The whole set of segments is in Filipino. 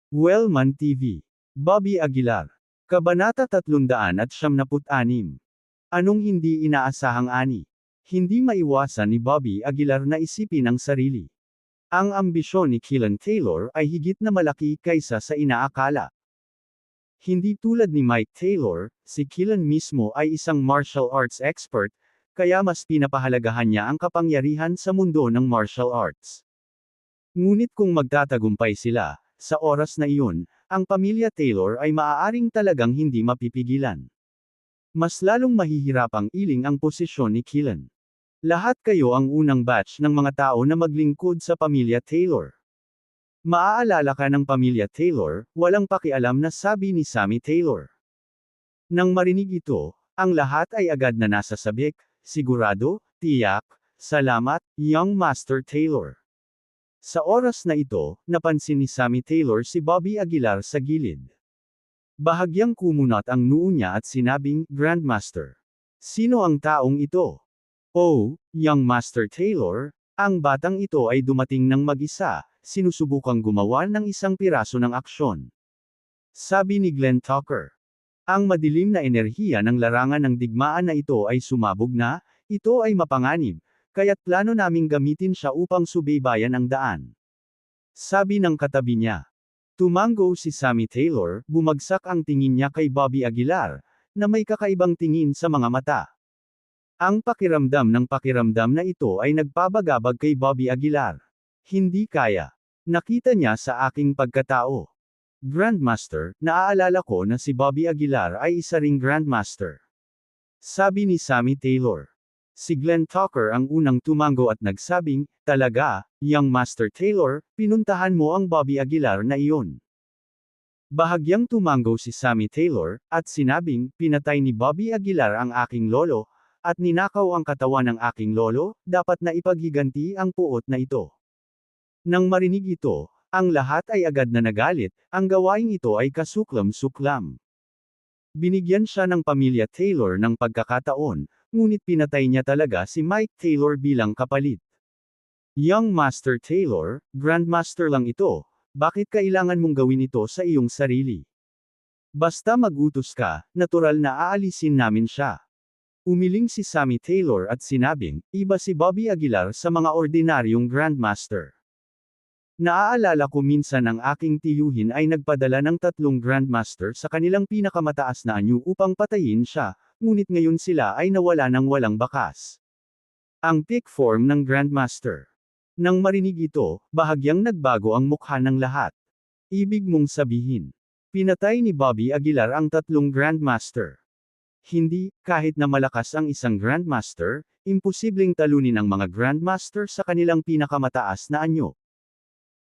Wellman TV. Bobby Aguilar. Kabanata 376. Anong hindi inaasahang ani? Hindi maiwasan ni Bobby Aguilar na isipin ang sarili. Ang ambisyon ni Killen Taylor ay higit na malaki kaysa sa inaakala. Hindi tulad ni Mike Taylor, si Killen mismo ay isang martial arts expert, kaya mas pinapahalagahan niya ang kapangyarihan sa mundo ng martial arts. Ngunit kung magtatagumpay sila, sa oras na iyon, ang pamilya Taylor ay maaaring talagang hindi mapipigilan. Mas lalong mahihirapang iling ang posisyon ni Killen. Lahat kayo ang unang batch ng mga tao na maglingkod sa pamilya Taylor. Maaalala ka ng pamilya Taylor, walang pakialam na sabi ni Sammy Taylor. Nang marinig ito, ang lahat ay agad na nasa sabik, sigurado, tiyak, salamat, young Master Taylor. Sa oras na ito, napansin ni Sammy Taylor si Bobby Aguilar sa gilid. Bahagyang kumunat ang noo niya at sinabing, Grandmaster. Sino ang taong ito? Oh, young Master Taylor, ang batang ito ay dumating ng mag-isa, sinusubukang gumawa ng isang piraso ng aksyon. Sabi ni Glenn Tucker. Ang madilim na enerhiya ng larangan ng digmaan na ito ay sumabog na, ito ay mapanganib, kaya't plano naming gamitin siya upang subaybayan ang daan. Sabi ng katabi niya. Tumango si Sammy Taylor, bumagsak ang tingin niya kay Bobby Aguilar, na may kakaibang tingin sa mga mata. Ang pakiramdam na ito ay nagpabagabag kay Bobby Aguilar. Hindi kaya. Nakita niya sa aking pagkatao. Grandmaster, naaalala ko na si Bobby Aguilar ay isa ring Grandmaster. Sabi ni Sammy Taylor. Si Glenn Tucker ang unang tumango at nagsabing, talaga, young Master Taylor, pinuntahan mo ang Bobby Aguilar na iyon. Bahagyang tumango si Sammy Taylor, at sinabing, pinatay ni Bobby Aguilar ang aking lolo, at ninakaw ang katawan ng aking lolo, dapat na ipaghiganti ang puot na ito. Nang marinig ito, ang lahat ay agad na nagalit, ang gawaing ito ay kasuklam-suklam. Binigyan siya ng pamilya Taylor ng pagkakataon, ngunit pinatay niya talaga si Mike Taylor bilang kapalit. Young Master Taylor, Grandmaster lang ito, bakit kailangan mong gawin ito sa iyong sarili? Basta mag-utos ka, natural na aalisin namin siya. Umiling si Sammy Taylor at sinabing, iba si Bobby Aguilar sa mga ordinaryong Grandmaster. Naaalala ko minsan ang aking tiyuhin ay nagpadala ng 3 Grandmaster sa kanilang pinakamataas na anyo upang patayin siya, ngunit ngayon sila ay nawala ng walang bakas. Ang peak form ng Grandmaster. Nang marinig ito, bahagyang nagbago ang mukha ng lahat. Ibig mong sabihin, pinatay ni Bobby Aguilar ang 3 Grandmaster. Hindi, kahit na malakas ang isang Grandmaster, imposibleng talunin ang mga Grandmaster sa kanilang pinakamataas na anyo.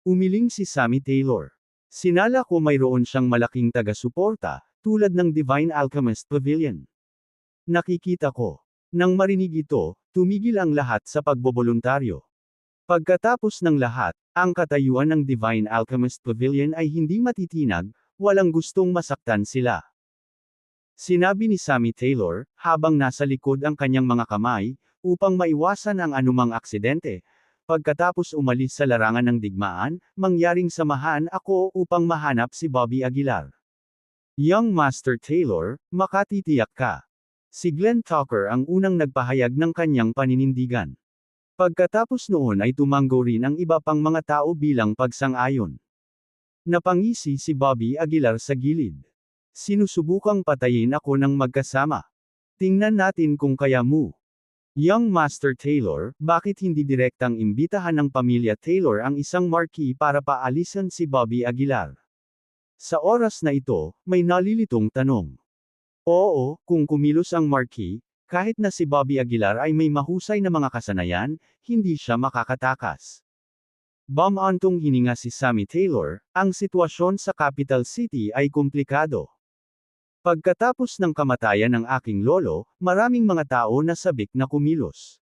Umiling si Sammy Taylor. Sinala ko mayroon siyang malaking taga-suporta, tulad ng Divine Alchemist Pavilion. Nakikita ko. Nang marinig ito, tumigil ang lahat sa pagboboluntaryo. Pagkatapos ng lahat, ang katayuan ng Divine Alchemist Pavilion ay hindi matitinag, walang gustong masaktan sila. Sinabi ni Sammy Taylor, habang nasa likod ang kanyang mga kamay, upang maiwasan ang anumang aksidente. Pagkatapos umalis sa larangan ng digmaan, mangyaring samahan ako upang mahanap si Bobby Aguilar. Young Master Taylor, makatitiyak ka. Si Glenn Tucker ang unang nagpahayag ng kanyang paninindigan. Pagkatapos noon ay tumango rin ang iba pang mga tao bilang pagsang-ayon. Napangisi si Bobby Aguilar sa gilid. Sinusubukang patayin ako ng magkasama. Tingnan natin kung kaya mo. Young Master Taylor, bakit hindi direktang imbitahan ng pamilya Taylor ang isang marquee para paalisan si Bobby Aguilar? Sa oras na ito, may nalilitong tanong. Oo, kung kumilos ang marquee, kahit na si Bobby Aguilar ay may mahusay na mga kasanayan, hindi siya makakatakas. Bumantong hininga si Sammy Taylor, ang sitwasyon sa Capital City ay komplikado. Pagkatapos ng kamatayan ng aking lolo, maraming mga tao na sabik na kumilos.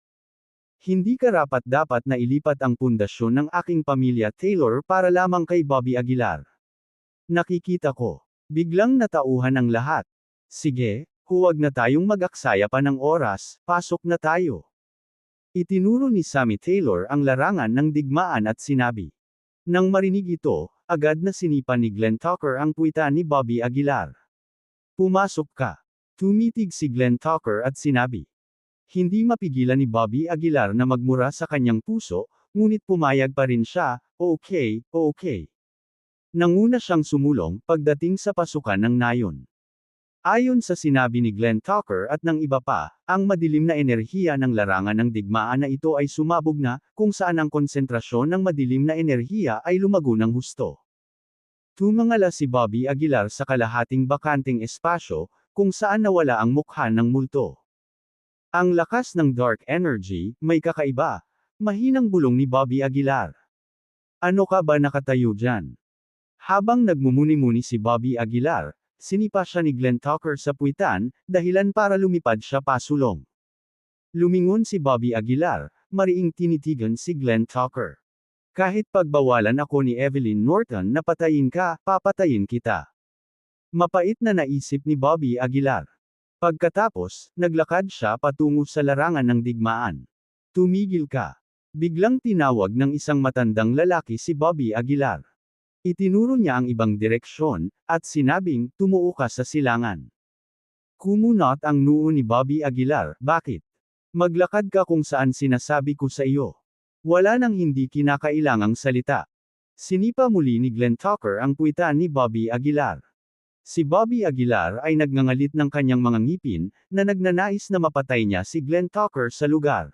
Hindi karapat-dapat na ilipat ang pundasyon ng aking pamilya Taylor para lamang kay Bobby Aguilar. Nakikita ko. Biglang natauhan ang lahat. Sige, huwag na tayong mag-aksaya pa ng oras, pasok na tayo. Itinuro ni Sammy Taylor ang larangan ng digmaan at sinabi. Nang marinig ito, agad na sinipa ni Glenn Tucker ang puwitan ni Bobby Aguilar. Pumasok ka. Tumitig si Glenn Tucker at sinabi. Hindi mapigilan ni Bobby Aguilar na magmura sa kanyang puso, ngunit pumayag pa rin siya, okay, okay. Nanguna siyang sumulong pagdating sa pasukan ng nayon. Ayon sa sinabi ni Glenn Tucker at ng iba pa, ang madilim na enerhiya ng larangan ng digmaan na ito ay sumabog na, kung saan ang konsentrasyon ng madilim na enerhiya ay lumago ng husto. Tumangala si Bobby Aguilar sa kalahating bakanting espasyo, kung saan nawala ang mukha ng multo. Ang lakas ng dark energy, may kakaiba. Mahinang bulong ni Bobby Aguilar. Ano ka ba nakatayo dyan? Habang nagmumuni-muni si Bobby Aguilar, sinipa siya ni Glenn Tucker sa puwitan, dahilan para lumipad siya pasulong. Lumingon si Bobby Aguilar, mariing tinitigan si Glenn Tucker. Kahit pagbawalan ako ni Evelyn Norton na patayin ka, papatayin kita. Mapait na naisip ni Bobby Aguilar. Pagkatapos, naglakad siya patungo sa larangan ng digmaan. Tumigil ka. Biglang tinawag ng isang matandang lalaki si Bobby Aguilar. Itinuro niya ang ibang direksyon, at sinabing, tumuo ka sa silangan. Kumunot ang noo ni Bobby Aguilar, bakit? Maglakad ka kung saan sinasabi ko sa iyo. Wala nang hindi kinakailangang salita. Sinipa muli ni Glenn Tucker ang puwitan ni Bobby Aguilar. Si Bobby Aguilar ay nagngangalit ng kanyang mga ngipin, na nagnanais na mapatay niya si Glenn Tucker sa lugar.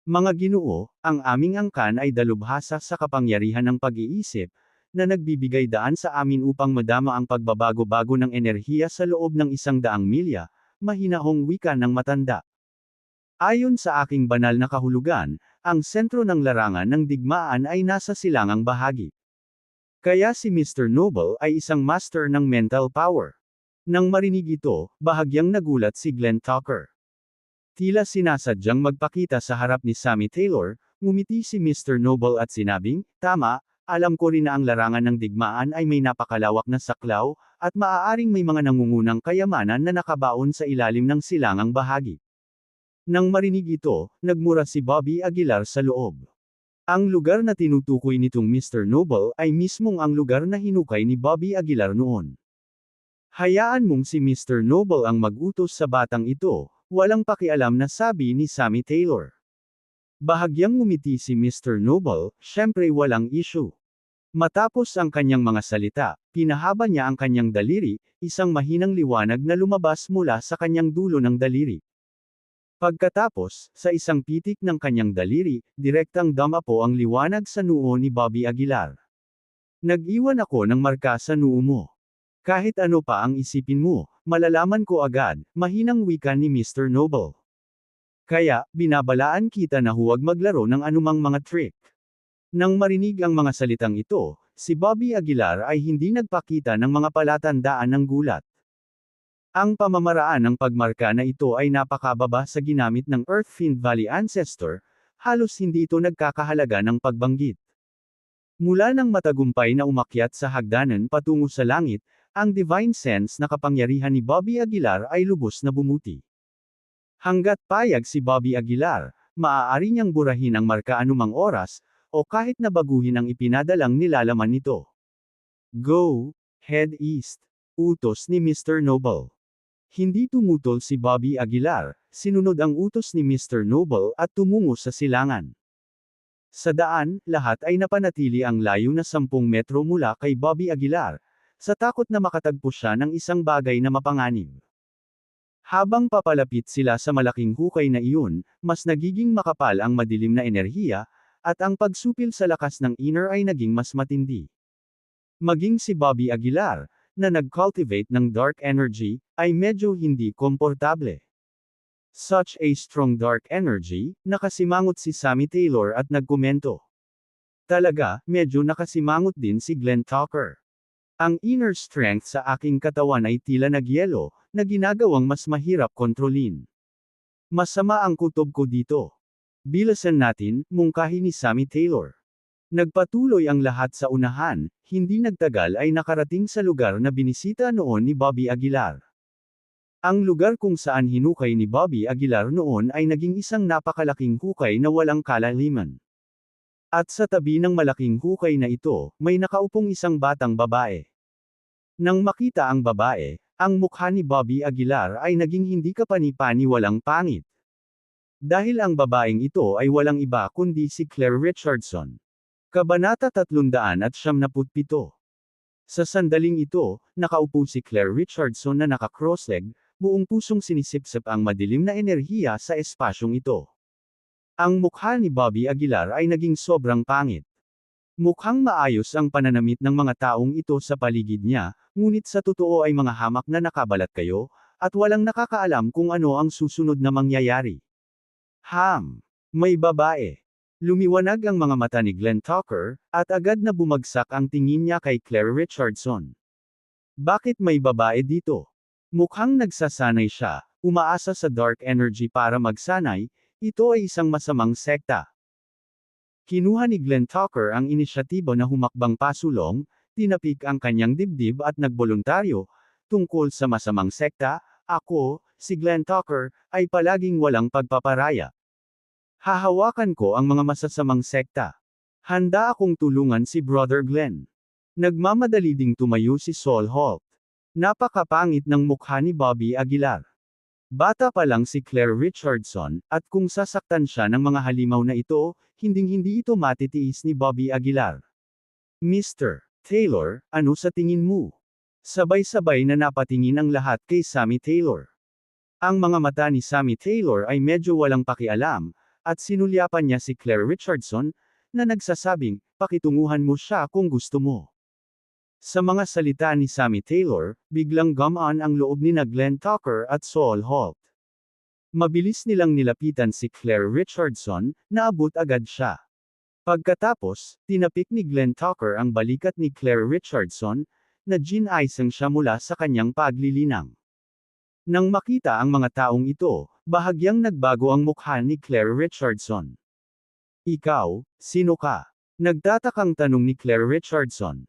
Mga Ginoo, ang aming angkan ay dalubhasa sa kapangyarihan ng pag-iisip, na nagbibigay daan sa amin upang madama ang pagbabago-bago ng enerhiya sa loob ng 100 milya, mahinahong wika ng matanda. Ayon sa aking banal na kahulugan, ang sentro ng larangan ng digmaan ay nasa silangang bahagi. Kaya si Mr. Noble ay isang master ng mental power. Nang marinig ito, bahagyang nagulat si Glenn Tucker. Tila sinasadyang magpakita sa harap ni Sammy Taylor, ngumiti si Mr. Noble at sinabing, tama, alam ko rin na ang larangan ng digmaan ay may napakalawak na saklaw, at maaaring may mga nangungunang kayamanan na nakabaon sa ilalim ng silangang bahagi. Nang marinig ito, nagmura si Bobby Aguilar sa loob. Ang lugar na tinutukoy nitong Mr. Noble ay mismong ang lugar na hinukay ni Bobby Aguilar noon. Hayaan mong si Mr. Noble ang mag-utos sa batang ito, walang pakialam na sabi ni Sammy Taylor. Bahagyang ngumiti si Mr. Noble, syempre walang issue. Matapos ang kanyang mga salita, pinahaba niya ang kanyang daliri, isang mahinang liwanag na lumabas mula sa kanyang dulo ng daliri. Pagkatapos, sa isang pitik ng kanyang daliri, direktang damapo ang liwanag sa noo ni Bobby Aguilar. Nag-iwan ako ng marka sa noo mo. Kahit ano pa ang isipin mo, malalaman ko agad, mahinang wika ni Mr. Noble. Kaya, binabalaan kita na huwag maglaro ng anumang mga trick. Nang marinig ang mga salitang ito, si Bobby Aguilar ay hindi nagpakita ng mga palatandaan ng gulat. Ang pamamaraan ng pagmarka na ito ay napakababa sa ginamit ng Earthfiend Valley Ancestor, halos hindi ito nagkakahalaga ng pagbanggit. Mula nang matagumpay na umakyat sa hagdanan patungo sa langit, ang divine sense na kapangyarihan ni Bobby Aguilar ay lubos na bumuti. Hanggat payag si Bobby Aguilar, maaari niyang burahin ang marka anumang oras, o kahit na baguhin ang ipinadalang nilalaman nito. Go, head east. Utos ni Mr. Noble. Hindi tumutol si Bobby Aguilar, sinunod ang utos ni Mr. Noble at tumungo sa silangan. Sa daan, lahat ay napanatili ang layo na 10 metro mula kay Bobby Aguilar, sa takot na makatagpo siya ng isang bagay na mapanganib. Habang papalapit sila sa malaking hukay na iyon, mas nagiging makapal ang madilim na enerhiya, at ang pagsupil sa lakas ng inner ay naging mas matindi. Maging si Bobby Aguilar, na nag-cultivate ng dark energy, ay medyo hindi komportable. Such a strong dark energy, nakasimangot si Sammy Taylor at nagkomento. Talaga, medyo nakasimangot din si Glenn Tucker. Ang inner strength sa aking katawan ay tila nagyelo, na ginagawang mas mahirap kontrolin. Masama ang kutob ko dito. Bilasan natin, mungkahi ni Sammy Taylor. Nagpatuloy ang lahat sa unahan, hindi nagtagal ay nakarating sa lugar na binisita noon ni Bobby Aguilar. Ang lugar kung saan hinukay ni Bobby Aguilar noon ay naging isang napakalaking hukay na walang kalaliman. At sa tabi ng malaking hukay na ito, may nakaupong isang batang babae. Nang makita ang babae, ang mukha ni Bobby Aguilar ay naging hindi kapani-paniwalang pangit. Dahil ang babaeng ito ay walang iba kundi si Claire Richardson. Kabanata 377. Sa sandaling ito, nakaupo si Claire Richardson na naka-crossleg, buong pusong sinisipsip ang madilim na enerhiya sa espasyong ito. Ang mukha ni Bobby Aguilar ay naging sobrang pangit. Mukhang maayos ang pananamit ng mga taong ito sa paligid niya, ngunit sa totoo ay mga hamak na nakabalat kayo, at walang nakakaalam kung ano ang susunod na mangyayari. May babae. Lumiwanag ang mga mata ni Glenn Tucker, at agad na bumagsak ang tingin niya kay Claire Richardson. Bakit may babae dito? Mukhang nagsasanay siya, umaasa sa dark energy para magsanay, ito ay isang masamang sekta. Kinuha ni Glenn Tucker ang inisyatibo na humakbang pasulong, tinapik ang kanyang dibdib at nagboluntaryo, tungkol sa masamang sekta, ako, si Glenn Tucker, ay palaging walang pagpaparaya. Hahawakan ko ang mga masasamang sekta. Handa akong tulungan si Brother Glenn. Nagmamadali ding tumayo si Saul Holt. Napakapangit ng mukha ni Bobby Aguilar. Bata pa lang si Claire Richardson, at kung sasaktan siya ng mga halimaw na ito, hinding-hindi ito matitiis ni Bobby Aguilar. Mr. Taylor, ano sa tingin mo? Sabay-sabay na napatingin ang lahat kay Sammy Taylor. Ang mga mata ni Sammy Taylor ay medyo walang pakialam, at sinulyapan niya si Claire Richardson, na nagsasabing, pakitunguhan mo siya kung gusto mo. Sa mga salita ni Sammy Taylor, biglang gumaan ang loob ni Glenn Tucker at Saul Holt. Mabilis nilang nilapitan si Claire Richardson, naabot agad siya. Pagkatapos, tinapik ni Glenn Tucker ang balikat ni Claire Richardson, na ginaisang siya mula sa kanyang paglilinang. Nang makita ang mga taong ito, bahagyang nagbago ang mukha ni Claire Richardson. Ikaw, sino ka? Nagtatakang tanong ni Claire Richardson.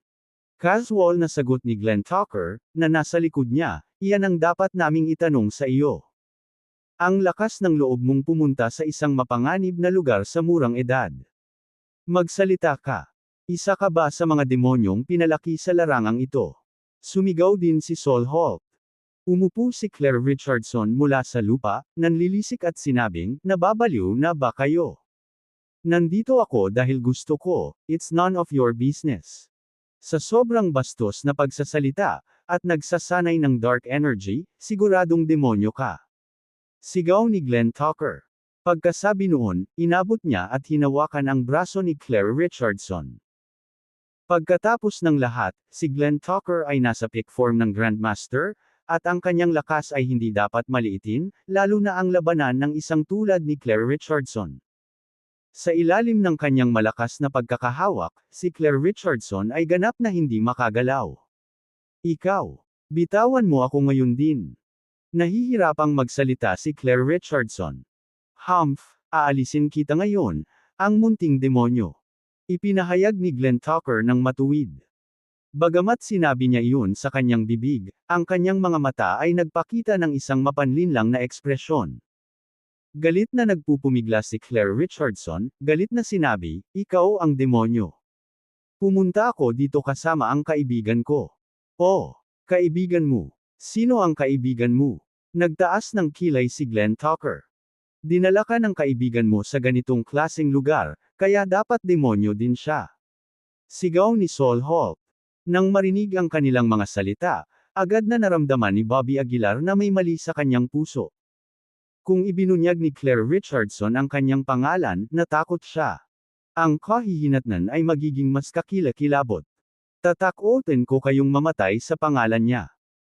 Casual na sagot ni Glenn Tucker, na nasa likod niya, iyan ang dapat naming itanong sa iyo. Ang lakas ng loob mong pumunta sa isang mapanganib na lugar sa murang edad. Magsalita ka. Isa ka ba sa mga demonyong pinalaki sa larangang ito? Sumigaw din si Saul Holt. Umupo si Claire Richardson mula sa lupa, nanlilisik at sinabing, nababaliw na ba kayo? Nandito ako dahil gusto ko, it's none of your business. Sa sobrang bastos na pagsasalita, at nagsasanay ng dark energy, siguradong demonyo ka. Sigaw ni Glenn Tucker. Pagkasabi noon, inabot niya at hinawakan ang braso ni Claire Richardson. Pagkatapos ng lahat, si Glenn Tucker ay nasa peak form ng Grandmaster, at ang kanyang lakas ay hindi dapat maliitin, lalo na ang labanan ng isang tulad ni Claire Richardson. Sa ilalim ng kanyang malakas na pagkakahawak, si Claire Richardson ay ganap na hindi makagalaw. Ikaw, bitawan mo ako ngayon din. Nahihirapang magsalita si Claire Richardson. Aalisin kita ngayon, ang munting demonyo. Ipinahayag ni Glenn Tucker ng matuwid. Bagamat sinabi niya iyon sa kanyang bibig, ang kanyang mga mata ay nagpakita ng isang mapanlinlang na ekspresyon. Galit na nagpupumigla si Claire Richardson, galit na sinabi, ikaw ang demonyo. Pumunta ako dito kasama ang kaibigan ko. Oh, kaibigan mo. Sino ang kaibigan mo? Nagtaas ng kilay si Glenn Tucker. Dinala ka ng kaibigan mo sa ganitong klaseng lugar, kaya dapat demonyo din siya. Sigaw ni Saul Holt. Nang marinig ang kanilang mga salita, agad na naramdaman ni Bobby Aguilar na may mali sa kanyang puso. Kung ibinunyag ni Claire Richardson ang kanyang pangalan, natakot siya. Ang kahihinatnan ay magiging mas kakilakilabot. Tatakotin ko kayong mamatay sa pangalan niya.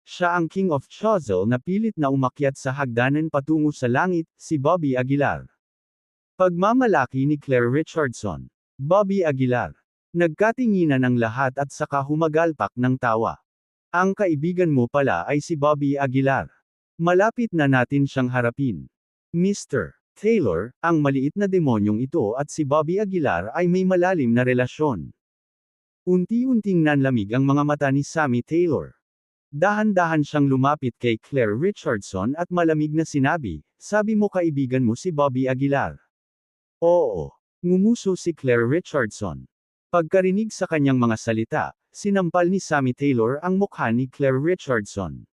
Siya ang King of Choiseul na pilit na umakyat sa hagdanan patungo sa langit, si Bobby Aguilar. Pagmamalaki ni Claire Richardson. Bobby Aguilar. Nagkatinginan ang lahat at saka humagalpak ng tawa. Ang kaibigan mo pala ay si Bobby Aguilar. Malapit na natin siyang harapin. Mr. Taylor, ang maliit na demonyong ito at si Bobby Aguilar ay may malalim na relasyon. Unti-unting nanlamig ang mga mata ni Sammy Taylor. Dahan-dahan siyang lumapit kay Claire Richardson at malamig na sinabi, sabi mo kaibigan mo si Bobby Aguilar. Oo. Ngumuso si Claire Richardson. Pagkarinig sa kanyang mga salita, sinampal ni Sammy Taylor ang mukha ni Claire Richardson.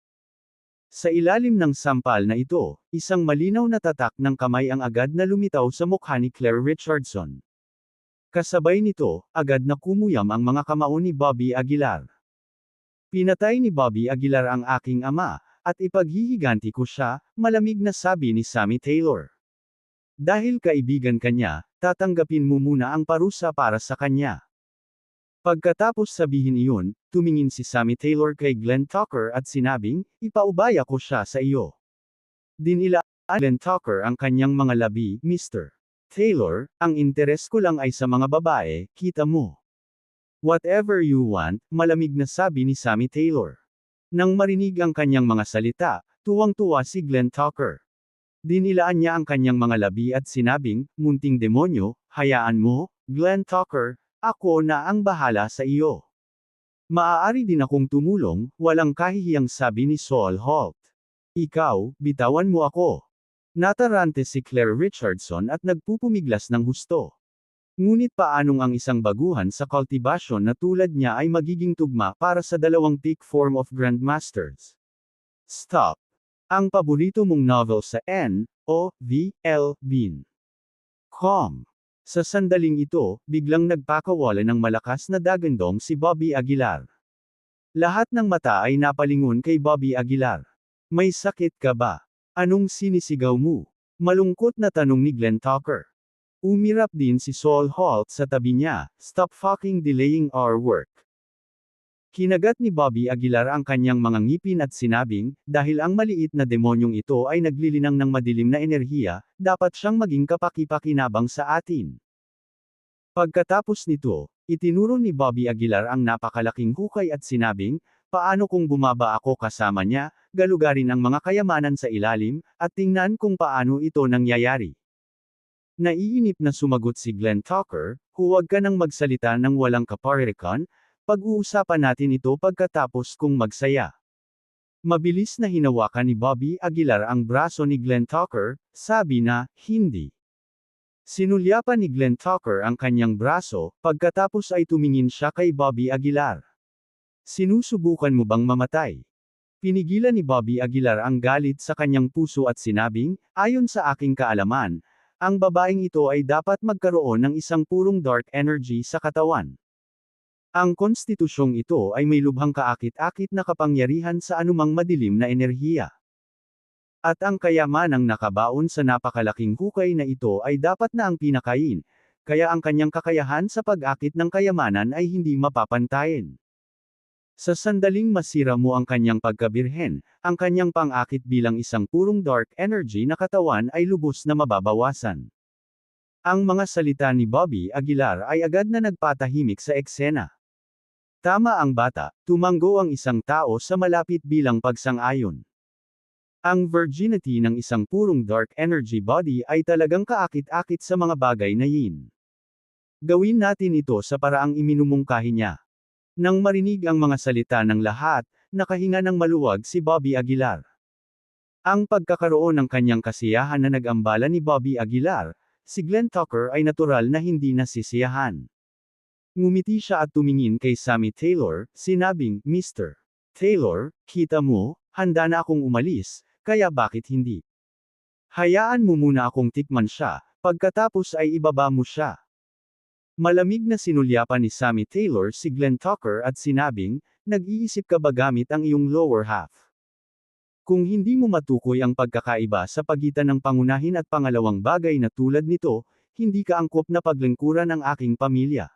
Sa ilalim ng sampal na ito, isang malinaw na tatak ng kamay ang agad na lumitaw sa mukha ni Claire Richardson. Kasabay nito, agad na kumuyam ang mga kamao ni Bobby Aguilar. Pinatay ni Bobby Aguilar ang aking ama, at ipaghihiganti ko siya, malamig na sabi ni Sammy Taylor. Dahil kaibigan kanya, tatanggapin mo muna ang parusa para sa kanya. Pagkatapos sabihin iyon, tumingin si Sammy Taylor kay Glenn Tucker at sinabing, ipaubaya ko siya sa iyo. Dinilaan Glenn Tucker ang kanyang mga labi, Mr. Taylor, ang interes ko lang ay sa mga babae, kita mo. Whatever you want, malamig na sabi ni Sammy Taylor. Nang marinig ang kanyang mga salita, tuwang-tuwa si Glenn Tucker. Dinilaan niya ang kanyang mga labi at sinabing, munting demonyo, hayaan mo, Glenn Tucker, ako na ang bahala sa iyo. Maaari din akong tumulong, walang kahihiyang sabi ni Saul Holt. Ikaw, bitawan mo ako. Natarante si Claire Richardson at nagpupumiglas ng husto. Ngunit paanong ang isang baguhan sa cultivation na tulad niya ay magiging tugma para sa dalawang peak form of Grandmasters? Stop. Ang paborito mong novel sa N.O.V.L. Bean. Com. Sa sandaling ito, biglang nagpakawala ng malakas na dagandong si Bobby Aguilar. Lahat ng mata ay napalingon kay Bobby Aguilar. May sakit ka ba? Anong sinisigaw mo? Malungkot na tanong ni Glenn Tucker. Umirap din si Saul Holt sa tabi niya, stop fucking delaying our work. Kinagat ni Bobby Aguilar ang kanyang mga ngipin at sinabing, dahil ang maliit na demonyong ito ay naglilinang ng madilim na enerhiya, dapat siyang maging kapaki-pakinabang sa atin. Pagkatapos nito, itinuro ni Bobby Aguilar ang napakalaking hukay at sinabing, paano kung bumaba ako kasama niya, galugarin ang mga kayamanan sa ilalim, at tingnan kung paano ito nangyayari. Naiinip na sumagot si Glenn Tucker, huwag ka nang magsalita ng walang kaparirikan, pag-uusapan natin ito pagkatapos kung magsaya. Mabilis na hinawakan ni Bobby Aguilar ang braso ni Glenn Tucker, sabi na, hindi. Sinulyapan ni Glenn Tucker ang kanyang braso, pagkatapos ay tumingin siya kay Bobby Aguilar. Sinusubukan mo bang mamatay? Pinigilan ni Bobby Aguilar ang galit sa kanyang puso at sinabing, ayon sa aking kaalaman, ang babaeng ito ay dapat magkaroon ng isang purong dark energy sa katawan. Ang konstitusyong ito ay may lubhang kaakit-akit na kapangyarihan sa anumang madilim na enerhiya. At ang kayamanang nakabaon sa napakalaking hukay na ito ay dapat na ang pinakain, kaya ang kanyang kakayahan sa pag-akit ng kayamanan ay hindi mapapantayin. Sa sandaling masira mo ang kanyang pagkabirhen, ang kanyang pang-akit bilang isang purong dark energy na katawan ay lubos na mababawasan. Ang mga salita ni Bobby Aguilar ay agad na nagpatahimik sa eksena. Tama ang bata, tumanggo ang isang tao sa malapit bilang pagsang-ayon. Ang virginity ng isang purong dark energy body ay talagang kaakit-akit sa mga bagay na yin. Gawin natin ito sa paraang iminumungkahi niya. Nang marinig ang mga salita ng lahat, nakahinga ng maluwag si Bobby Aguilar. Ang pagkakaroon ng kanyang kasiyahan na nag-ambala ni Bobby Aguilar, si Glenn Tucker ay natural na hindi nasisiyahan. Ngumiti siya at tumingin kay Sammy Taylor, sinabing, Mr. Taylor, kita mo, handa na akong umalis, kaya bakit hindi? Hayaan mo muna akong tikman siya, pagkatapos ay ibaba mo siya. Malamig na sinulyapan ni Sammy Taylor si Glenn Tucker at sinabing, nag-iisip ka ba gamit ang iyong lower half? Kung hindi mo matukoy ang pagkakaiba sa pagitan ng pangunahin at pangalawang bagay na tulad nito, hindi ka angkop na paglingkuran ng aking pamilya.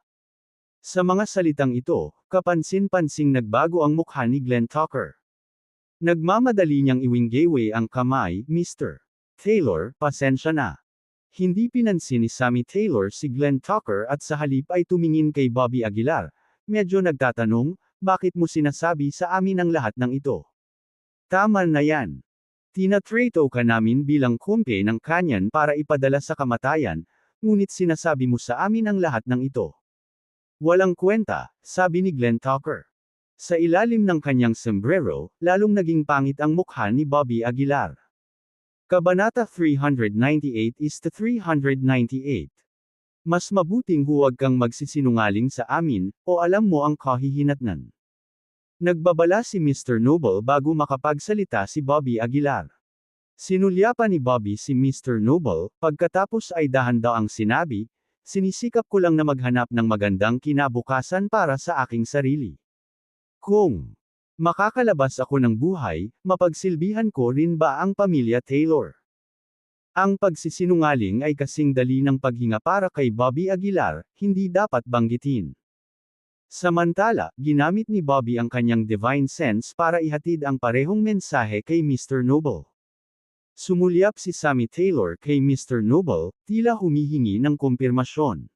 Sa mga salitang ito, kapansin-pansing nagbago ang mukha ni Glenn Tucker. Nagmamadali niyang iwinggayway ang kamay, Mr. Taylor, pasensya na. Hindi pinansin ni Sammy Taylor si Glenn Tucker at sa halip ay tumingin kay Bobby Aguilar, medyo nagtatanong, bakit mo sinasabi sa amin ang lahat ng ito? Tama na yan. Tinatrato ka namin bilang kumpe ng kanyan para ipadala sa kamatayan, ngunit sinasabi mo sa amin ang lahat ng ito. Walang kwenta, sabi ni Glenn Tucker. Sa ilalim ng kanyang sombrero, lalong naging pangit ang mukha ni Bobby Aguilar. Kabanata 398 is to 398. Mas mabuting huwag kang magsisinungaling sa amin, o alam mo ang kahihinatnan. Nagbabala si Mr. Noble bago makapagsalita si Bobby Aguilar. Sinulyapan ni Bobby si Mr. Noble, pagkatapos ay dahan-daang sinabi, "Sinisikap ko lang na maghanap ng magandang kinabukasan para sa aking sarili. Kung makakalabas ako ng buhay, mapagsilbihan ko rin ba ang pamilya Taylor?" Ang pagsisinungaling ay kasing dali ng paghinga para kay Bobby Aguilar, hindi dapat banggitin. Samantala, ginamit ni Bobby ang kanyang divine sense para ihatid ang parehong mensahe kay Mr. Noble. Sumulyap si Sammy Taylor kay Mr. Noble, tila humihingi ng kumpirmasyon.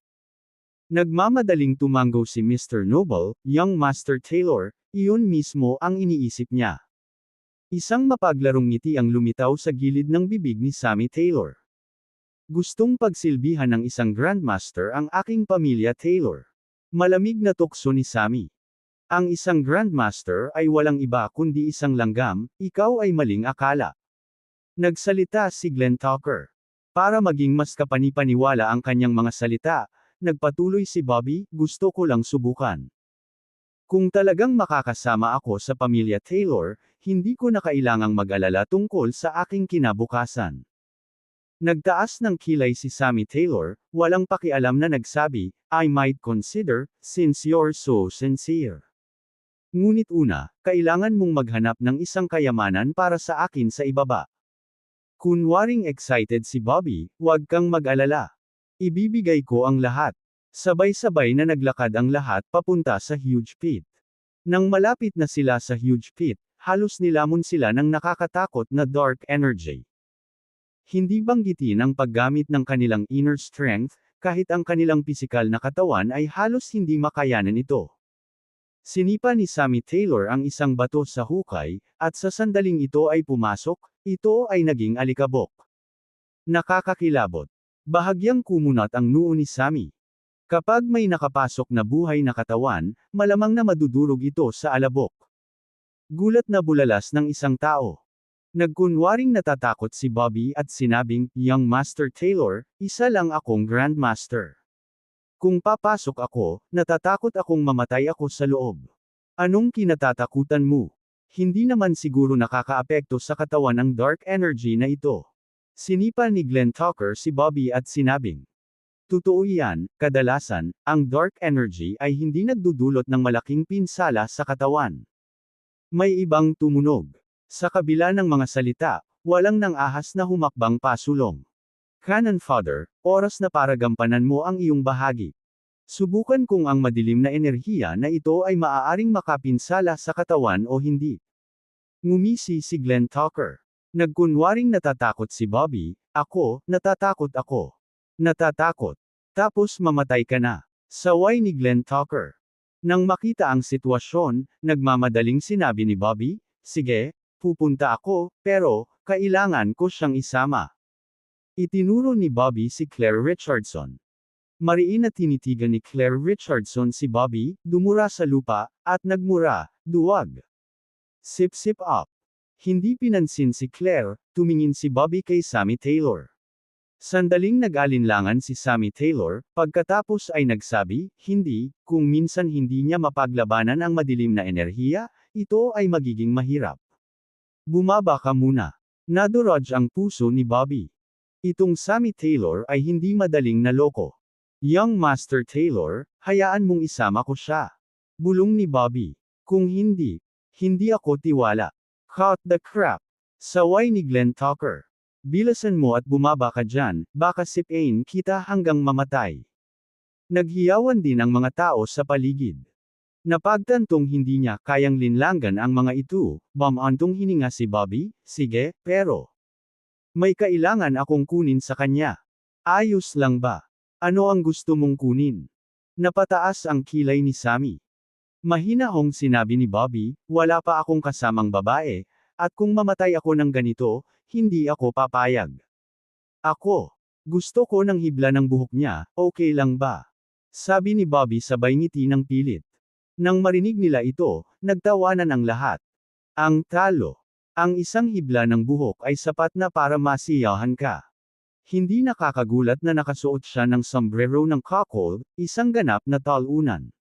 Nagmamadaling tumango si Mr. Noble, "Young Master Taylor, iyon mismo ang iniisip niya." Isang mapaglarong ngiti ang lumitaw sa gilid ng bibig ni Sammy Taylor. "Gustong pagsilbihan ng isang Grandmaster ang aking pamilya Taylor." Malamig na tukso ni Sammy. "Ang isang Grandmaster ay walang iba kundi isang langgam, ikaw ay maling akala." Nagsalita si Glenn Tucker. Para maging mas kapanipaniwala ang kanyang mga salita, nagpatuloy si Bobby, "Gusto ko lang subukan. Kung talagang makakasama ako sa pamilya Taylor, hindi ko na kailangang mag-alala tungkol sa aking kinabukasan." Nagtaas ng kilay si Sammy Taylor, walang pakialam na nagsabi, "I might consider, since you're so sincere. Ngunit una, kailangan mong maghanap ng isang kayamanan para sa akin sa ibaba." Kunwaring excited si Bobby, "Wag kang mag-alala. Ibibigay ko ang lahat." Sabay-sabay na naglakad ang lahat papunta sa huge pit. Nang malapit na sila sa huge pit, halos nilamon sila ng nakakatakot na dark energy. Hindi banggitin ang paggamit ng kanilang inner strength, kahit ang kanilang pisikal na katawan ay halos hindi makayanan ito. Sinipa ni Sammy Taylor ang isang bato sa hukay, at sa sandaling ito ay pumasok, ito ay naging alikabok. Nakakakilabot. Bahagyang kumunat ang noo ni Sammy. Kapag may nakapasok na buhay na katawan, malamang na madudurog ito sa alabok. Gulat na bulalas ng isang tao. Nagkunwaring natatakot si Bobby at sinabing, "Young Master Taylor, isa lang akong Grandmaster. Kung papasok ako, natatakot akong mamatay ako sa loob." "Anong kinatatakutan mo? Hindi naman siguro nakakaapekto sa katawan ang dark energy na ito." Sinipa ni Glenn Tucker si Bobby at sinabing, "Totoo yan, kadalasan, ang dark energy ay hindi nagdudulot ng malaking pinsala sa katawan." May ibang tumunog. Sa kabila ng mga salita, walang nang ahas na humakbang pasulong. "Canon Father, oras na para gampanan mo ang iyong bahagi. Subukan kung ang madilim na enerhiya na ito ay maaaring makapinsala sa katawan o hindi." Ngumisi si Glenn Tucker. Nagkunwaring natatakot si Bobby, natatakot ako. Natatakot. Tapos mamatay ka na." Saway ni Glenn Tucker. Nang makita ang sitwasyon, nagmamadaling sinabi ni Bobby, "Sige, pupunta ako, pero, kailangan ko siyang isama." Itinuro ni Bobby si Claire Richardson. Mariin na tinitigan ni Claire Richardson si Bobby, dumura sa lupa, at nagmura, "Duwag. Sip-sip up." Hindi pinansin si Claire, tumingin si Bobby kay Sammy Taylor. Sandaling nag-alinlangan si Sammy Taylor, pagkatapos ay nagsabi, "Hindi, kung minsan hindi niya mapaglabanan ang madilim na enerhiya, ito ay magiging mahirap. Bumaba ka muna." Nadurog ang puso ni Bobby. Itong Sammy Taylor ay hindi madaling naloko. "Young Master Taylor, hayaan mong isama ko siya." Bulong ni Bobby. "Kung hindi, hindi ako tiwala." "Cut the crap." Saway ni Glenn Tucker. "Bilasan mo at bumaba ka dyan, baka sipain kita hanggang mamatay." Naghiyawan din ang mga tao sa paligid. Napagtantong hindi niya kayang linlangan ang mga ito, bumantong hininga si Bobby, "Sige, pero may kailangan akong kunin sa kanya. Ayos lang ba? Ano ang gusto mong kunin?" Napataas ang kilay ni Sammy. Mahinahong sinabi ni Bobby, "Wala pa akong kasamang babae, at kung mamatay ako ng ganito, hindi ako papayag. Ako. Gusto ko ng hibla ng buhok niya, okay lang ba?" Sabi ni Bobby sabay ngiti ng pilit. Nang marinig nila ito, nagtawanan ang lahat. Ang talo. Ang isang hibla ng buhok ay sapat na para masiyahan ka. Hindi nakakagulat na nakasuot siya ng sombrero ng cuckold, isang ganap na talunan.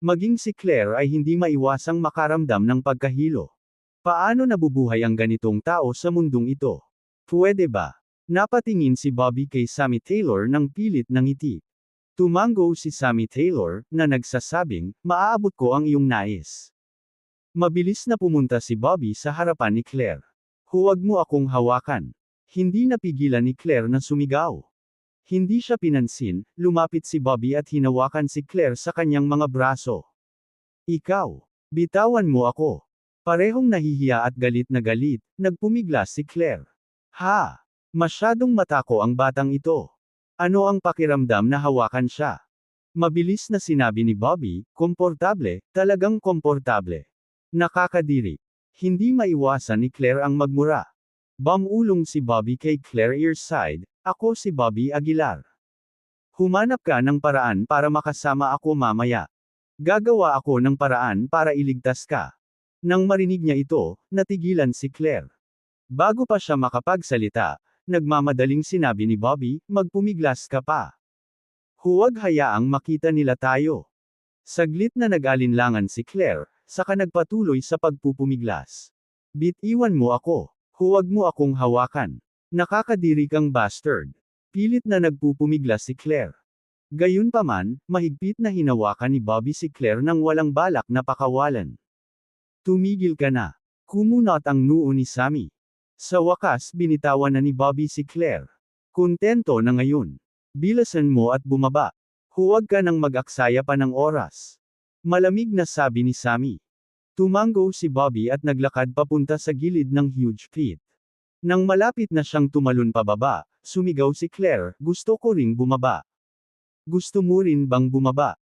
Maging si Claire ay hindi maiwasang makaramdam ng pagkahilo. Paano nabubuhay ang ganitong tao sa mundong ito? Pwede ba? Napatingin si Bobby kay Sammy Taylor ng pilit na ngiti. Tumango si Sammy Taylor, na nagsasabing, maaabot ko ang iyong nais. Mabilis na pumunta si Bobby sa harapan ni Claire. Huwag mo akong hawakan. Hindi napigilan ni Claire na sumigaw. Hindi siya pinansin, lumapit si Bobby at hinawakan si Claire sa kanyang mga braso. Ikaw, bitawan mo ako. Parehong nahihiya at galit na galit, nagpumiglas si Claire. Ha! Masyadong matako ang batang ito. Ano ang pakiramdam na hawakan siya? Mabilis na sinabi ni Bobby, komportable, talagang komportable. Nakakadiri. Hindi maiwasan ni Claire ang magmura. Bumulong si Bobby kay Claire earside, ako si Bobby Aguilar. Humanap ka ng paraan para makasama ako mamaya. Gagawa ako ng paraan para iligtas ka. Nang marinig niya ito, natigilan si Claire. Bago pa siya makapagsalita, nagmamadaling sinabi ni Bobby, magpumiglas ka pa. Huwag hayaang makita nila tayo. Saglit na nag-alinlangan si Claire, saka nagpatuloy sa pagpupumiglas. Bitiwan mo ako. Huwag mo akong hawakan. Nakakadiri kang bastard. Pilit na nagpupumiglas si Claire. Gayunpaman, mahigpit na hinawakan ni Bobby si Claire nang walang balak na pakawalan. Tumigil ka na. Kumunot ang noo ni Sammy. Sa wakas binitawan na ni Bobby si Claire. Kontento na ngayon. Bilasan mo at bumaba. Huwag ka nang mag-aksaya pa ng oras. Malamig na sabi ni Sammy. Tumango si Bobby at naglakad papunta sa gilid ng huge pit. Nang malapit na siyang tumalon pababa, sumigaw si Claire, gusto ko ring bumaba. Gusto mo rin bang bumaba?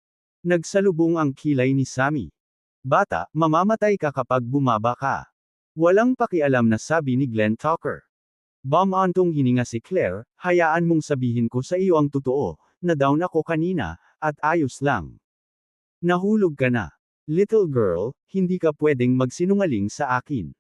Nagsalubong ang kilay ni Sammy. Bata, mamamatay ka kapag bumaba ka. Walang pakialam na sabi ni Glenn Tucker. Bumantong hininga si Claire, hayaan mong sabihin ko sa iyo ang totoo, na down ako kanina, at ayos lang. Nahulog ka na. Little girl, hindi ka pwedeng magsinungaling sa akin.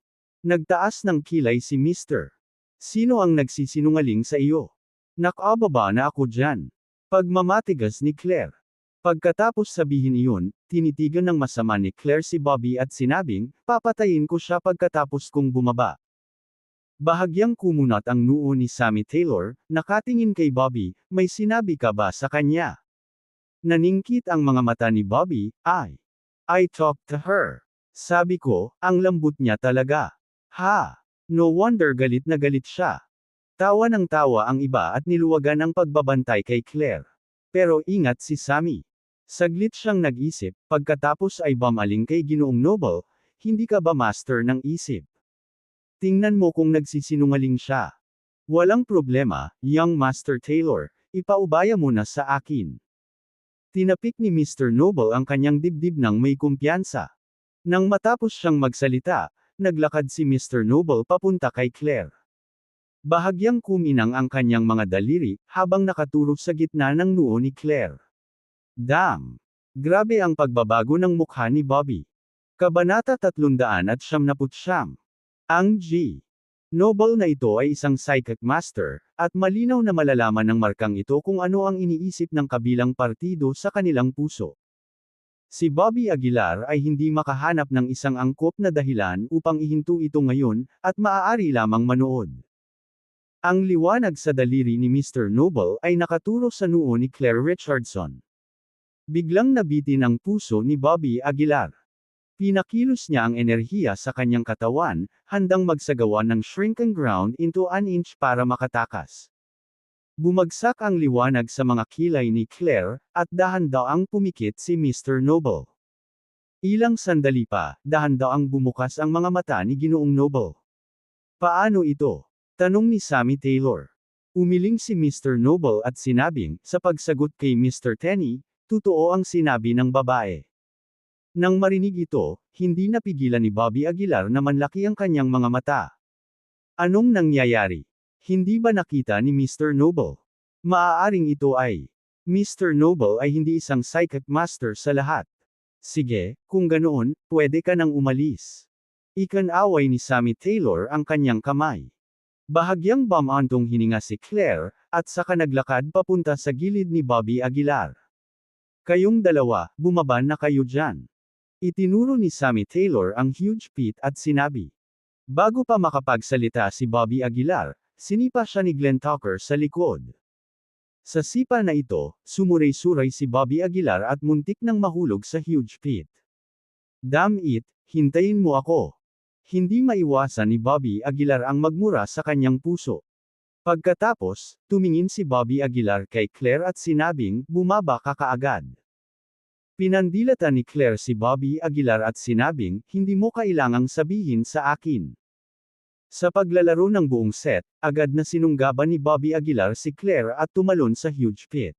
Nagtaas ng kilay si Mr. Sino ang nagsisinungaling sa iyo? Nakababa na ako dyan. Pagmamatigas ni Claire. Pagkatapos sabihin iyon, tinitigan ng masama ni Claire si Bobby at sinabing, papatayin ko siya pagkatapos kong bumaba. Bahagyang kumunot ang noo ni Sammy Taylor, nakatingin kay Bobby, may sinabi ka ba sa kanya? Naningkit ang mga mata ni Bobby, I talked to her. Sabi ko, ang lambot niya talaga. Ha! No wonder galit na galit siya. Tawa ng tawa ang iba at niluwagan ang pagbabantay kay Claire. Pero ingat si Sammy. Saglit siyang nag-isip, pagkatapos ay bumaling kay Ginoong Noble, hindi ka ba master ng isip? Tingnan mo kung nagsisinungaling siya. Walang problema, young Master Taylor, ipaubaya mo na sa akin. Tinapik ni Mr. Noble ang kanyang dibdib ng may kumpiyansa. Nang matapos siyang magsalita, naglakad si Mr. Noble papunta kay Claire. Bahagyang kuminang ang kanyang mga daliri, habang nakaturo sa gitna ng noo ni Claire. Damn! Grabe ang pagbabago ng mukha ni Bobby. Kabanata 399. Ang G. Noble na ito ay isang psychic master, at malinaw na malalaman ng markang ito kung ano ang iniisip ng kabilang partido sa kanilang puso. Si Bobby Aguilar ay hindi makahanap ng isang angkop na dahilan upang ihinto ito ngayon, at maaari lamang manood. Ang liwanag sa daliri ni Mr. Noble ay nakaturo sa noo ni Claire Richardson. Biglang nabitin ang puso ni Bobby Aguilar. Pinakilos niya ang enerhiya sa kanyang katawan, handang magsagawa ng shrinking ground into an inch para makatakas. Bumagsak ang liwanag sa mga kilay ni Claire, at dahan-daang pumikit si Mr. Noble. Ilang sandali pa, dahan-daang bumukas ang mga mata ni Ginoong Noble. Paano ito? Tanong ni Sammy Taylor. Umiling si Mr. Noble at sinabing, sa pagsagot kay Mr. Tenney, totoo ang sinabi ng babae. Nang marinig ito, hindi napigilan ni Bobby Aguilar na manlaki ang kanyang mga mata. Anong nangyayari? Hindi ba nakita ni Mr. Noble? Maaaring ito ay. Mr. Noble ay hindi isang psychic master sa lahat. Sige, kung ganoon, pwede ka nang umalis. Ikan-away ni Sammy Taylor ang kanyang kamay. Bahagyang bumantong hininga si Claire, at saka naglakad papunta sa gilid ni Bobby Aguilar. Kayong dalawa, bumaba na kayo dyan. Itinuro ni Sammy Taylor ang huge pit at sinabi. Bago pa makapagsalita si Bobby Aguilar, sinipa siya ni Glenn Tucker sa likod. Sa sipa na ito, sumuray-suray si Bobby Aguilar at muntik nang mahulog sa huge pit. Damn it, hintayin mo ako. Hindi maiwasan ni Bobby Aguilar ang magmura sa kanyang puso. Pagkatapos, tumingin si Bobby Aguilar kay Claire at sinabing, bumaba ka kaagad. Pinandilatan ni Claire si Bobby Aguilar at sinabing, hindi mo kailangang sabihin sa akin. Sa paglalaro ng buong set, agad na sinunggaban ni Bobby Aguilar si Claire at tumalon sa huge pit.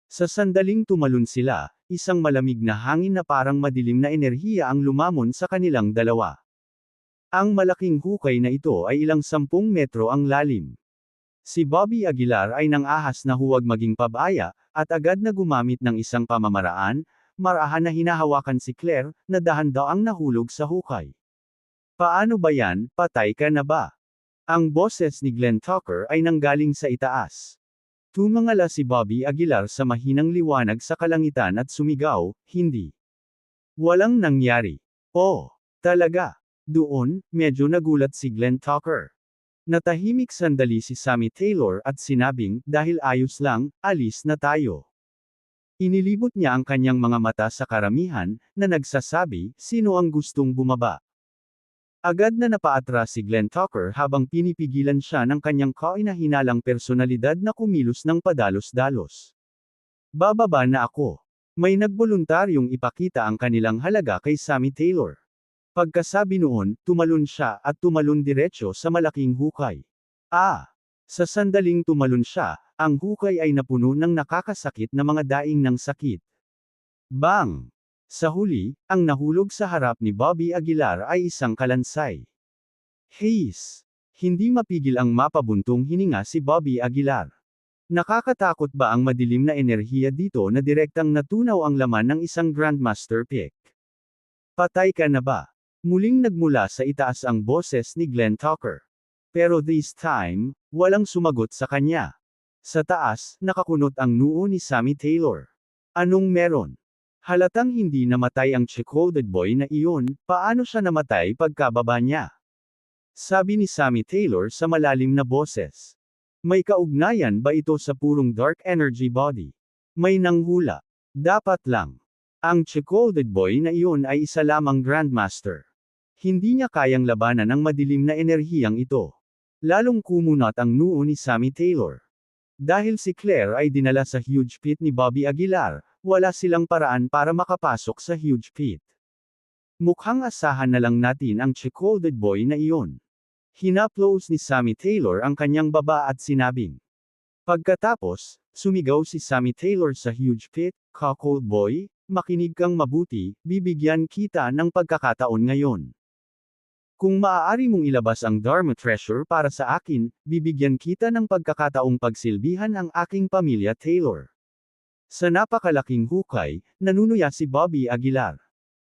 Sa sandaling tumalon sila, isang malamig na hangin na parang madilim na enerhiya ang lumamon sa kanilang dalawa. Ang malaking hukay na ito ay ilang 10 metro ang lalim. Si Bobby Aguilar ay nang-ahas na huwag maging pabaya, at agad na gumamit ng isang pamamaraan, marahan na hinahawakan si Claire, na dahan-daang nahulog sa hukay. Paano ba yan, patay ka na ba? Ang boses ni Glenn Tucker ay nanggaling sa itaas. Tumangala si Bobby Aguilar sa mahinang liwanag sa kalangitan at sumigaw, hindi. Walang nangyari. Oh, talaga. Doon, medyo nagulat si Glenn Tucker. Natahimik sandali si Sammy Taylor at sinabing, dahil ayos lang, alis na tayo. Inilibot niya ang kanyang mga mata sa karamihan, na nagsasabi, sino ang gustong bumaba? Agad na napaatras si Glenn Tucker habang pinipigilan siya ng kanyang kainahinalang personalidad na kumilos ng padalos-dalos. Bababa na ako. May nagboluntaryong ipakita ang kanilang halaga kay Sammy Taylor. Pagkasabi noon, tumalon siya at tumalon diretso sa malaking hukay. Sa sandaling tumalon siya, ang hukay ay napuno ng nakakasakit na mga daing ng sakit. Bang! Sa huli, ang nahulog sa harap ni Bobby Aguilar ay isang kalansay. Hayes! Hindi mapigil ang mapabuntong hininga si Bobby Aguilar. Nakakatakot ba ang madilim na enerhiya dito na direktang natunaw ang laman ng isang Grandmaster pick? Patay ka na ba? Muling nagmula sa itaas ang boses ni Glenn Tucker. Pero this time, walang sumagot sa kanya. Sa taas, nakakunot ang noo ni Sammy Taylor. Anong meron? Halatang hindi namatay ang chick-coated boy na iyon, paano siya namatay pagkababa niya? Sabi ni Sammy Taylor sa malalim na boses. May kaugnayan ba ito sa purong dark energy body? May nanghula. Dapat lang. Ang chick-coated boy na iyon ay isa lamang Grandmaster. Hindi niya kayang labanan ang madilim na enerhiyang ito. Lalong kumunat ang noo ni Sammy Taylor. Dahil si Claire ay dinala sa huge pit ni Bobby Aguilar, wala silang paraan para makapasok sa huge pit. Mukhang asahan na lang natin ang chick-coated boy na iyon. Hinaplos ni Sammy Taylor ang kanyang baba at sinabing. Pagkatapos, sumigaw si Sammy Taylor sa huge pit, "Cold boy, makinig kang mabuti, bibigyan kita ng pagkakataon ngayon. Kung maaari mong ilabas ang Dharma Treasure para sa akin, bibigyan kita ng pagkakataong pagsilbihan ang aking pamilya Taylor." Sa napakalaking hukay, nanunuya si Bobby Aguilar.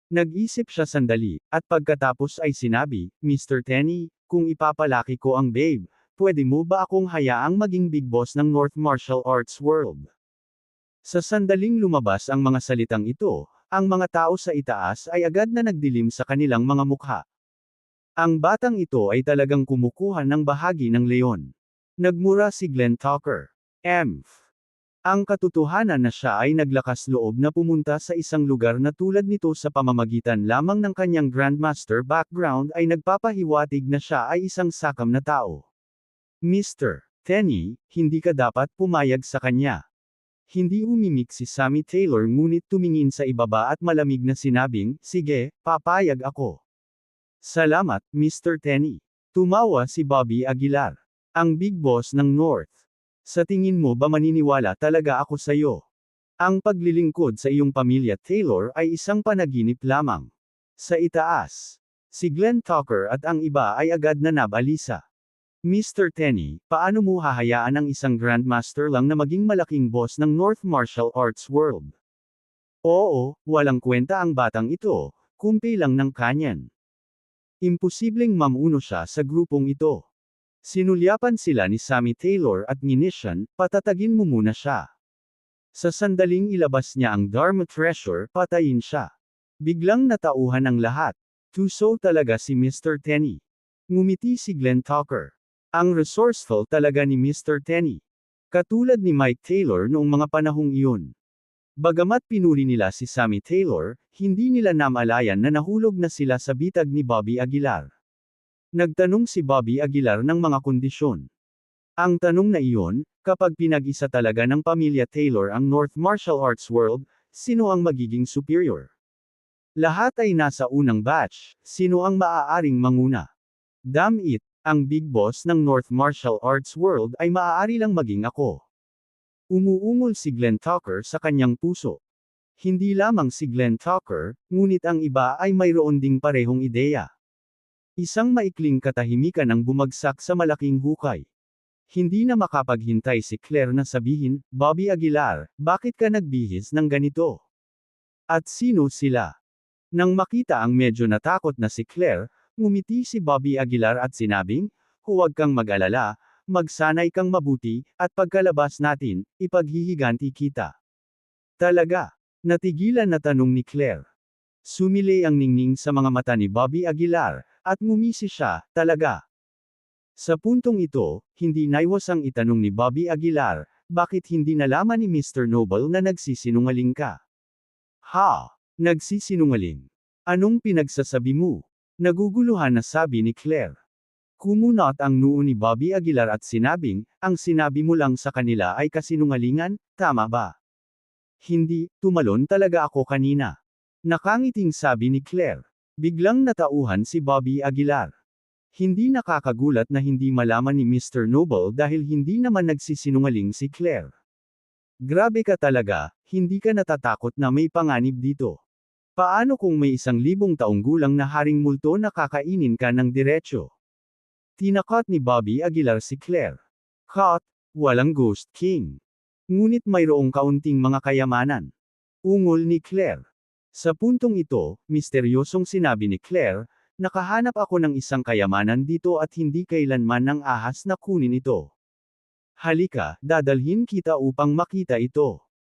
Nag-isip siya sandali, at pagkatapos ay sinabi, Mr. Tenny, kung ipapalaki ko ang babe, pwede mo ba akong hayaang maging big boss ng North Martial Arts World? Sa sandaling lumabas ang mga salitang ito, ang mga tao sa itaas ay agad na nagdilim sa kanilang mga mukha. Ang batang ito ay talagang kumukuha ng bahagi ng leon. Nagmura si Glenn Tucker. Ang katotohanan na siya ay naglakas loob na pumunta sa isang lugar na tulad nito sa pamamagitan lamang ng kanyang Grandmaster background ay nagpapahiwatig na siya ay isang sakam na tao. Mr. Tenny, hindi ka dapat pumayag sa kanya. Hindi umimik si Sammy Taylor ngunit tumingin sa ibaba at malamig na sinabing, sige, papayag ako. Salamat, Mr. Tenny. Tumawa si Bobby Aguilar. Ang big boss ng North. Sa tingin mo ba maniniwala talaga ako sa'yo? Ang paglilingkod sa iyong pamilya Taylor ay isang panaginip lamang. Sa itaas, si Glenn Tucker at ang iba ay agad na nabalisa. Mr. Tenny, paano mo hahayaan ang isang Grandmaster lang na maging malaking boss ng North Martial Arts World? Oo, walang kwenta ang batang ito, kumpi lang ng kanyan. Imposibleng mamuno siya sa grupong ito. Sinulyapan sila ni Sammy Taylor at Nishan, patatagin mo muna siya. Sa sandaling ilabas niya ang Dharma Treasure, patayin siya. Biglang natauhan ang lahat. Tuso talaga si Mr. Tenny. Ngumiti si Glenn Tucker. Ang resourceful talaga ni Mr. Tenny. Katulad ni Mike Taylor noong mga panahong iyon. Bagamat pinuri nila si Sammy Taylor, hindi nila namalayan na nahulog na sila sa bitag ni Bobby Aguilar. Nagtanong si Bobby Aguilar ng mga kondisyon. Ang tanong na iyon, kapag pinag-isa talaga ng pamilya Taylor ang North Martial Arts World, sino ang magiging superior? Lahat ay nasa unang batch, sino ang maaaring manguna? Damn it, ang big boss ng North Martial Arts World ay maaari lang maging ako. Umuungol si Glenn Tucker sa kanyang puso. Hindi lamang si Glenn Tucker, ngunit ang iba ay mayroon ding parehong ideya. Isang maikling katahimikan ang bumagsak sa malaking hukay. Hindi na makapaghintay si Claire na sabihin, Bobby Aguilar, bakit ka nagbihis ng ganito? At sino sila? Nang makita ang medyo natakot na si Claire, ngumiti si Bobby Aguilar at sinabing, huwag kang mag-alala, magsanay kang mabuti, at pagkalabas natin, ipaghihiganti kita. Talaga? Natigilan na tanong ni Claire. Sumilay ang ningning sa mga mata ni Bobby Aguilar, at ngumisi siya, talaga. Sa puntong ito, hindi naiwasang itanong ni Bobby Aguilar, bakit hindi nalaman ni Mr. Noble na nagsisinungaling ka? Ha? Nagsisinungaling? Anong pinagsasabi mo? Naguguluhan na sabi ni Claire. Kumunot ang noo ni Bobby Aguilar at sinabing, ang sinabi mo lang sa kanila ay kasinungalingan, tama ba? Hindi, tumalon talaga ako kanina. Nakangiting sabi ni Claire. Biglang natauhan si Bobby Aguilar. Hindi nakakagulat na hindi malaman ni Mr. Noble dahil hindi naman nagsisinungaling si Claire. Grabe ka talaga, hindi ka natatakot na may panganib dito. Paano kung may 1,000 taong gulang na haring multo na kakainin ka ng diretsyo? Tinakot ni Bobby Aguilar si Claire. Cut, walang Ghost King. Ngunit mayroong kaunting mga kayamanan. Ungol ni Claire. Sa puntong ito, misteryosong sinabi ni Claire, nakahanap ako ng isang kayamanan dito at hindi kailanman ng ahas na kunin ito. Halika, dadalhin kita upang makita ito.